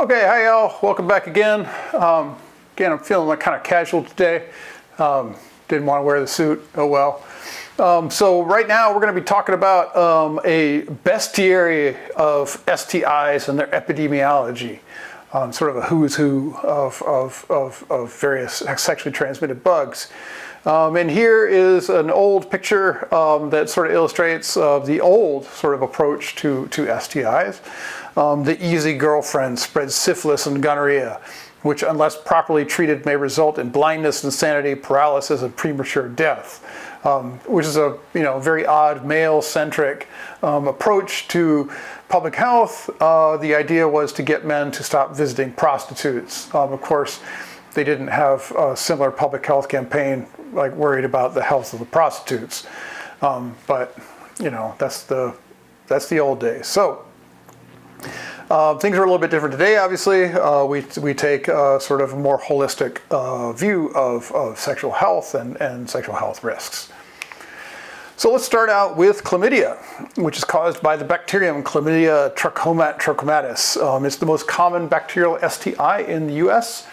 Okay, hi y'all. Welcome back again. Again, I'm feeling like kind of casual today. Didn't want to wear the suit. Oh well. So right now we're going to be talking about a bestiary of STIs and their epidemiology. Sort of a who's who of various sexually transmitted bugs. And here is an old picture that sort of illustrates the old sort of approach to STIs. The easy girlfriend spreads syphilis and gonorrhea, which unless properly treated may result in blindness, insanity, paralysis, and premature death, which is a very odd male-centric approach to public health. The idea was to get men to stop visiting prostitutes. Of course, they didn't have a similar public health campaign like worried about the health of the prostitutes, but that's the old days. So things are a little bit different today. Obviously, we take sort of a more holistic view of sexual health and sexual health risks. So let's start out with chlamydia, which is caused by the bacterium Chlamydia trachomatis. It's the most common bacterial STI in the U.S.,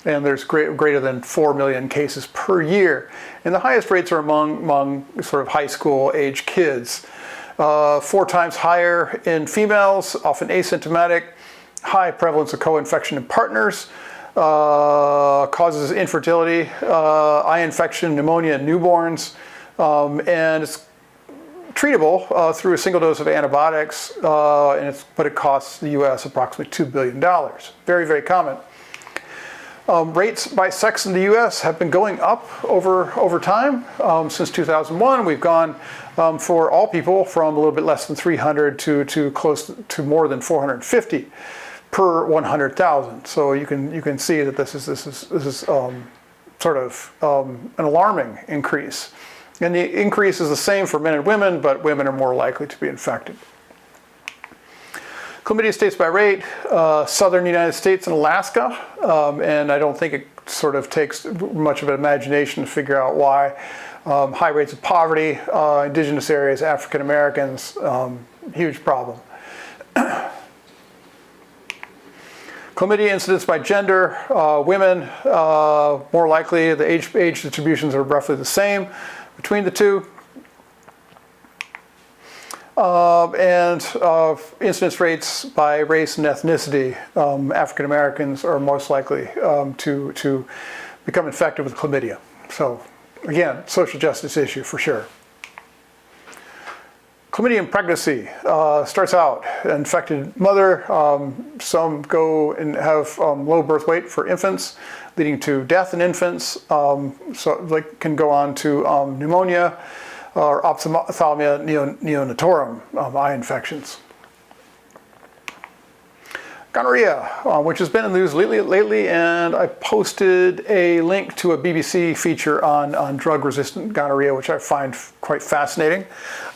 and there's greater than 4 million cases per year. And the highest rates are among sort of high school age kids. 4 times higher in females, often asymptomatic, high prevalence of co-infection in partners, causes infertility, eye infection, pneumonia in newborns, and it's treatable through a single dose of antibiotics, but it costs the U.S. approximately $2 billion. Very, very common. Rates by sex in the U.S. have been going up over time. Since 2001, we've gone for all people from a little bit less than 300 to close to more than 450 per 100,000. So you can see that this is sort of an alarming increase. And the increase is the same for men and women, but women are more likely to be infected. Chlamydia states by rate, southern United States and Alaska, and I don't think it sort of takes much of an imagination to figure out why. High rates of poverty, indigenous areas, African Americans, huge problem. Chlamydia incidence by gender, women, more likely, the age distributions are roughly the same between the two. Incidence rates by race and ethnicity, African Americans are most likely to become infected with chlamydia. So again, social justice issue for sure. Chlamydia in pregnancy starts out infected mother. Some go and have low birth weight for infants, leading to death in infants. So they can go on to pneumonia, or ophthalmia neonatorum, eye infections. Gonorrhea, which has been in the news lately, and I posted a link to a BBC feature on drug-resistant gonorrhea, which I find quite fascinating.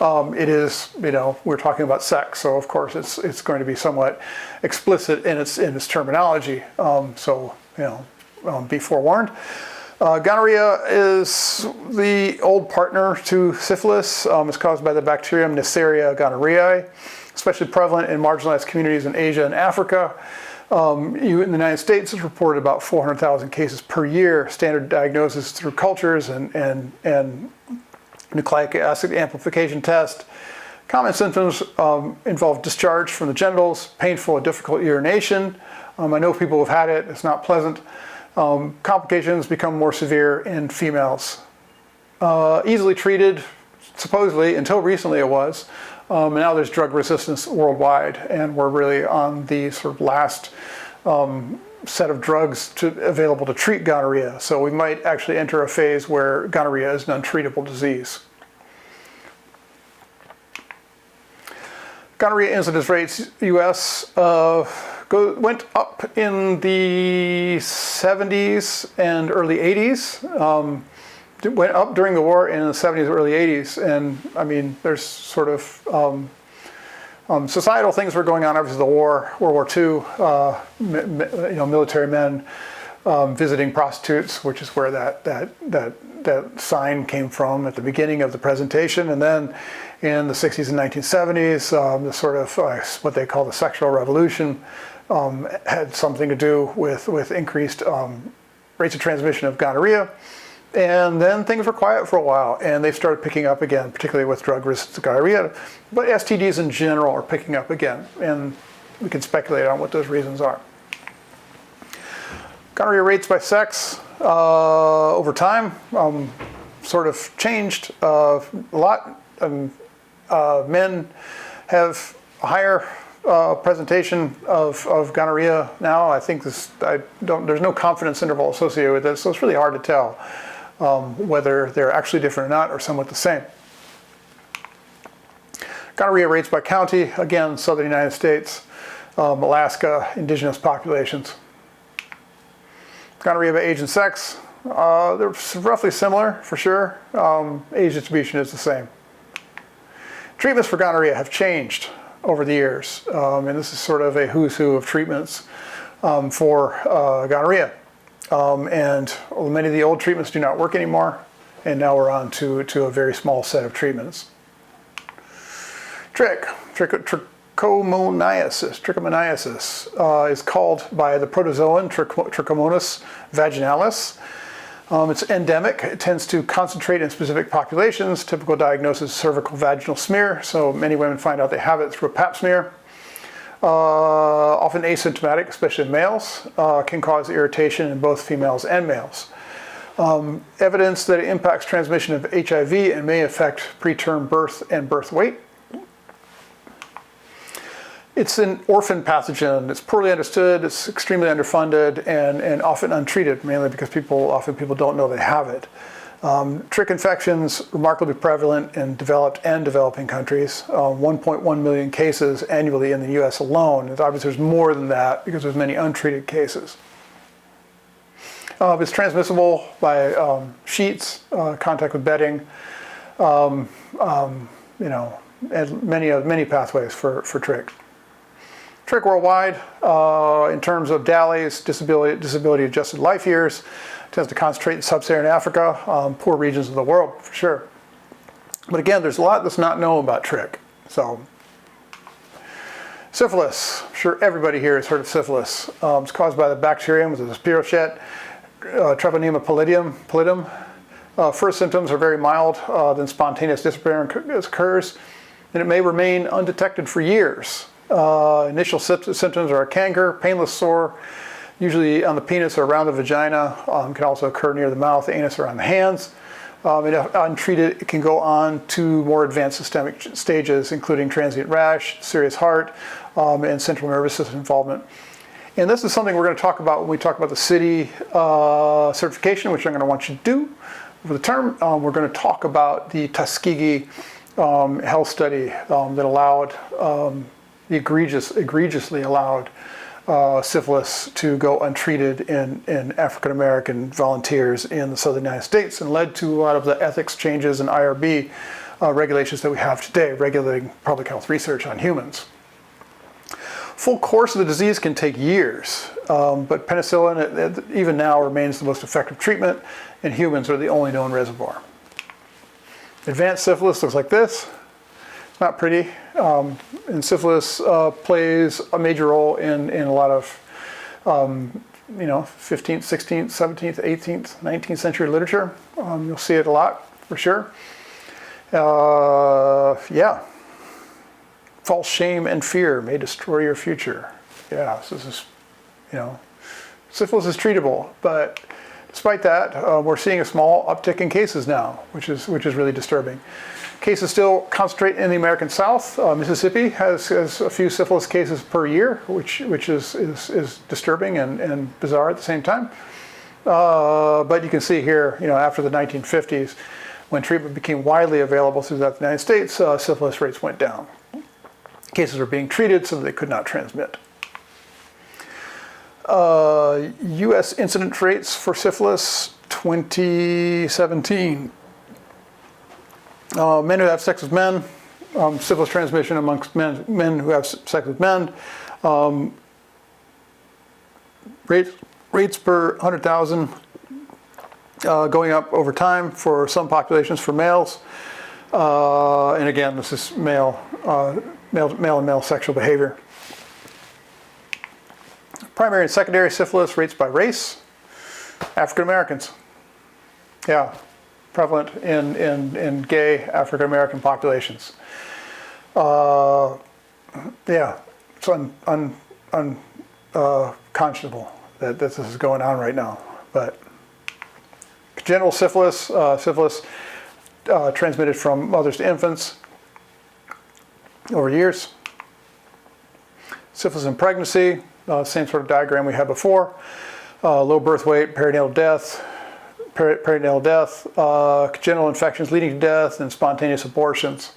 It is, we're talking about sex, so of course it's going to be somewhat explicit in its terminology. So be forewarned. Gonorrhea is the old partner to syphilis. It's caused by the bacterium Neisseria gonorrhoeae, especially prevalent in marginalized communities in Asia and Africa. In the United States, it's reported about 400,000 cases per year. Standard diagnosis through cultures and nucleic acid amplification test. Common symptoms involve discharge from the genitals, painful and difficult urination. I know people who've had it. It's not pleasant. Complications become more severe in females. Easily treated, supposedly, until recently it was. And now there's drug resistance worldwide, and we're really on the sort of last set of drugs available to treat gonorrhea. So we might actually enter a phase where gonorrhea is an untreatable disease. Gonorrhea incidence rates, U.S. Went up in the 70s and early 80s. It went up during the war in the 70s, early 80s, and I mean, there's sort of societal things were going on. Obviously, the war, World War II. Military men visiting prostitutes, which is where that sign came from at the beginning of the presentation, and then in the 60s and 1970s, the sort of what they call the sexual revolution had something to do with increased rates of transmission of gonorrhea. And then things were quiet for a while, and they started picking up again, particularly with drug-resistant gonorrhea. But STDs in general are picking up again, and we can speculate on what those reasons are. Gonorrhea rates by sex over time sort of changed a lot. Men have a higher presentation of gonorrhea now. I think there's no confidence interval associated with this, so it's really hard to tell whether they're actually different or not, or somewhat the same. Gonorrhea rates by county, again, southern United States, Alaska, indigenous populations. Gonorrhea by age and sex, they're roughly similar for sure. Age distribution is the same. Treatments for gonorrhea have changed over the years, and this is sort of a who's who of treatments for gonorrhea. And many of the old treatments do not work anymore, and now we're on to a very small set of treatments. Trichomoniasis is called by the protozoan Trichomonas vaginalis. It's endemic. It tends to concentrate in specific populations. Typical diagnosis is cervical vaginal smear, so many women find out they have it through a pap smear. Often asymptomatic, especially in males, can cause irritation in both females and males. Evidence that it impacts transmission of HIV and may affect preterm birth and birth weight. It's an orphan pathogen. It's poorly understood, it's extremely underfunded, and often untreated, mainly because people don't know they have it. Trich infections, remarkably prevalent in developed and developing countries. 1.1 million cases annually in the US alone. Obviously there's more than that because there's many untreated cases. It's transmissible by sheets, contact with bedding, and many pathways for trich. Trich worldwide, in terms of DALYs, disability adjusted life years, tends to concentrate in sub-Saharan Africa, poor regions of the world, for sure. But again, there's a lot that's not known about trich. So, syphilis. I'm sure everybody here has heard of syphilis. It's caused by the bacterium with the spirochete, Treponema pallidum. First symptoms are very mild, then spontaneous disappearance occurs, and it may remain undetected for years. Initial symptoms are a canker, painless sore, usually on the penis or around the vagina. Can also occur near the mouth, the anus, or on the hands. If untreated, it can go on to more advanced systemic stages, including transient rash, serious heart, and central nervous system involvement. And this is something we're going to talk about when we talk about the city certification, which I'm going to want you to do over the term. We're going to talk about the Tuskegee health study that allowed egregiously allowed syphilis to go untreated in African American volunteers in the southern United States, and led to a lot of the ethics changes and IRB regulations that we have today, regulating public health research on humans. Full course of the disease can take years, but penicillin, even now, remains the most effective treatment, and humans are the only known reservoir. Advanced syphilis looks like this. It's not pretty. And syphilis plays a major role in a lot of 15th, 16th, 17th, 18th, 19th century literature. You'll see it a lot for sure. Yeah. False shame and fear may destroy your future. Yeah, so this is, syphilis is treatable, but despite that, we're seeing a small uptick in cases now, which is really disturbing. Cases still concentrate in the American South. Mississippi has a few syphilis cases per year, which is disturbing and bizarre at the same time. But you can see here, after the 1950s, when treatment became widely available throughout the United States, syphilis rates went down. Cases are being treated so that they could not transmit. U.S. incidence rates for syphilis 2017. Men who have sex with men, syphilis transmission amongst men who have sex with men, rates per 100,000 going up over time for some populations for males. And again, this is male and male sexual behavior. Primary and secondary syphilis rates by race. African Americans. Yeah, prevalent in gay African American populations. Yeah, it's unconscionable that this is going on right now. But congenital syphilis, transmitted from mothers to infants over years. Syphilis in pregnancy, same sort of diagram we had before. Low birth weight, perinatal death, congenital infections leading to death, and spontaneous abortions.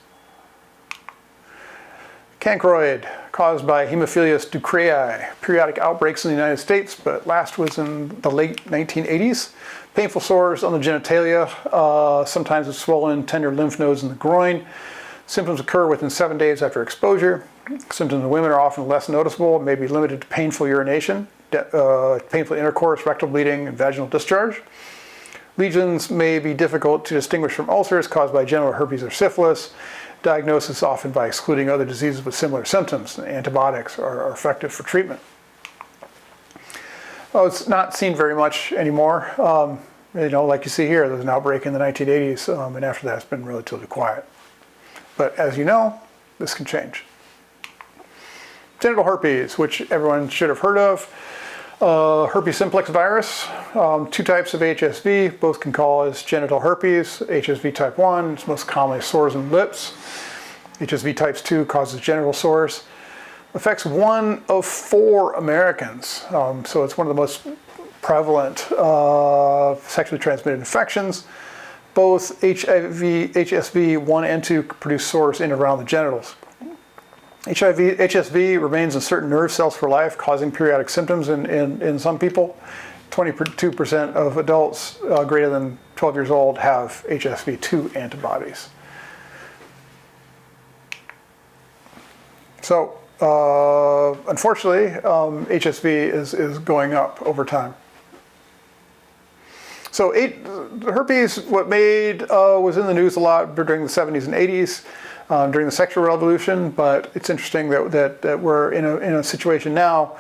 Cancroid, caused by Haemophilus ducreyi, periodic outbreaks in the United States, but last was in the late 1980s. Painful sores on the genitalia, sometimes with swollen, tender lymph nodes in the groin. Symptoms occur within 7 days after exposure. Symptoms in women are often less noticeable, may be limited to painful urination, painful intercourse, rectal bleeding, and vaginal discharge. Lesions may be difficult to distinguish from ulcers caused by genital herpes or syphilis. Diagnosis often by excluding other diseases with similar symptoms. Antibiotics are effective for treatment. Well, it's not seen very much anymore. Like you see here, there's an outbreak in the 1980s, and after that it's been relatively quiet. But as you know, this can change. Genital herpes, which everyone should have heard of. Herpes simplex virus, 2 types of HSV, both can cause genital herpes. HSV type 1 is most commonly sores and lips. HSV type 2 causes genital sores. Affects 1 of 4 Americans, so it's one of the most prevalent sexually transmitted infections. Both HSV 1 and 2 produce sores in and around the genitals. HSV remains in certain nerve cells for life, causing periodic symptoms in some people. 22% of adults greater than 12 years old have HSV2 antibodies. So, unfortunately, HSV is going up over time. So herpes, what was in the news a lot during the 70s and 80s, during the sexual revolution, but it's interesting that we're in a situation now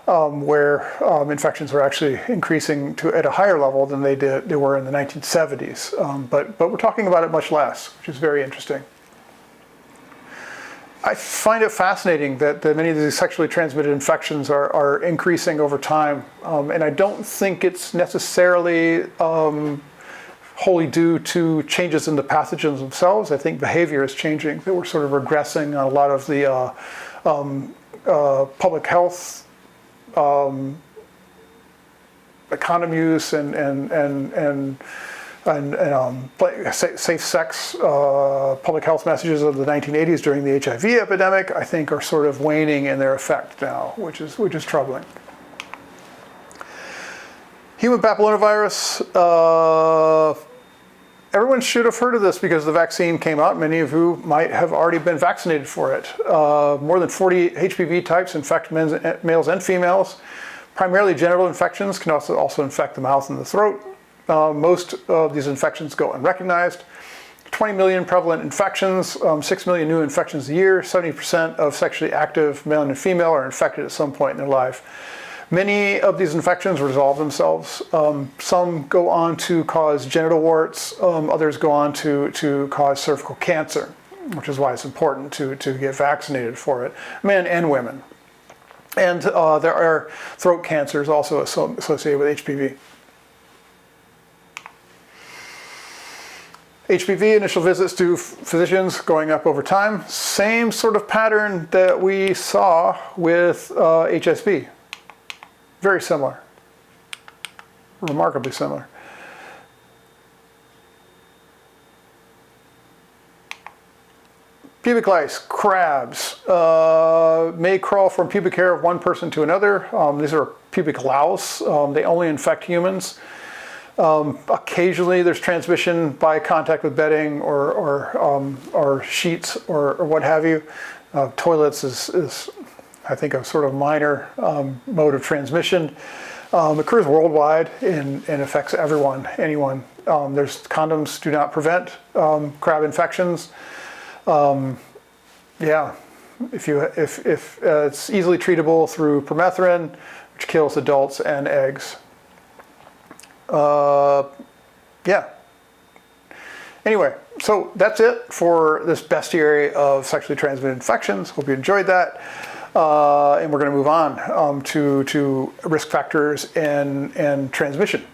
where infections are actually increasing at a higher level than they were in the 1970s. But we're talking about it much less, which is very interesting. I find it fascinating that many of these sexually transmitted infections are increasing over time, and I don't think it's necessarily wholly due to changes in the pathogens themselves. I think behavior is changing, that we're sort of regressing on a lot of the public health condom use and safe sex public health messages of the 1980s during the HIV epidemic, I think, are sort of waning in their effect now, which is troubling. Human papillomavirus, everyone should have heard of this because the vaccine came out. Many of you might have already been vaccinated for it. More than 40 HPV types infect males and females. Primarily genital infections can also infect the mouth and the throat. Most of these infections go unrecognized. 20 million prevalent infections, 6 million new infections a year. 70% of sexually active male and female are infected at some point in their life. Many of these infections resolve themselves. Some go on to cause genital warts. Others go on to cause cervical cancer, which is why it's important to get vaccinated for it, men and women. And there are throat cancers also associated with HPV. HPV initial visits to physicians going up over time. Same sort of pattern that we saw with HSV. Very similar. Remarkably similar. Pubic lice, crabs, may crawl from pubic hair of one person to another. These are pubic louse. They only infect humans. Occasionally there's transmission by contact with bedding or sheets or what have you. Toilets is I think a sort of minor mode of transmission. Occurs worldwide and affects anyone. There's condoms do not prevent crab infections. Yeah, if it's easily treatable through permethrin, which kills adults and eggs. Yeah. Anyway, so that's it for this bestiary of sexually transmitted infections. Hope you enjoyed that. And we're going to move on to risk factors and transmission.